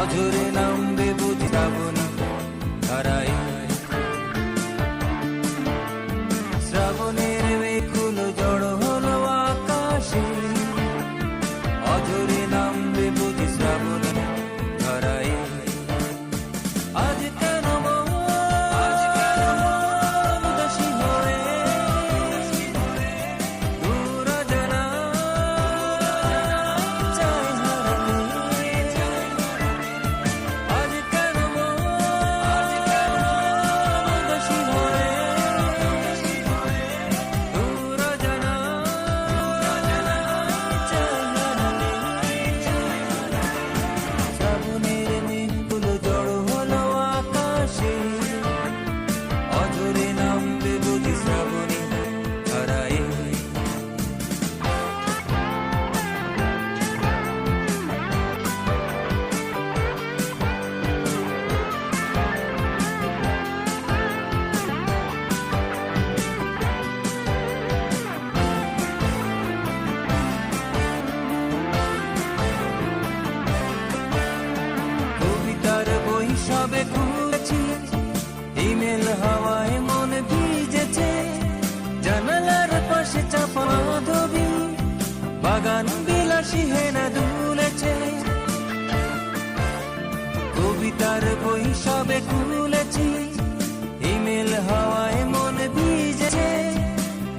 অঝরে নামবে বুঝি শ্রাবণী ধারায়। শ্রাবণের মেঘগুলো জড়ো হলো আকাশে, অঝরে নামবে বুঝি শ্রাবণী ধারায়। আজ কেন উদাসী হয়ে দূর অজানা চায় হারাতে। আজ কেন উদাসী হয়ে দূর অজানা চায় হারাতে। শ্রাবণের মেঘগুলো জড়ো হলো আকাশে, অঝরে নামবে বুঝি শ্রাবণী ধারায়। কবিতার বই সবে খুলেছি, ইমেল হাওয়ায় মন ভিজেছে। জানালার পাশে চাপা মাধবী, বাগান বিলাসী হেনা দুলেছে। কবিতার বই সবে খুলেছি, ইমেল হাওয়ায় মন ভিজেছে।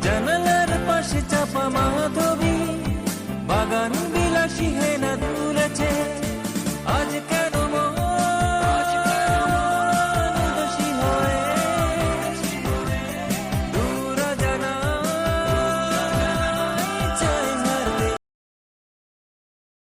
জানালার পাশে চাপা মাধবী, বাগান বিলাসী হেনা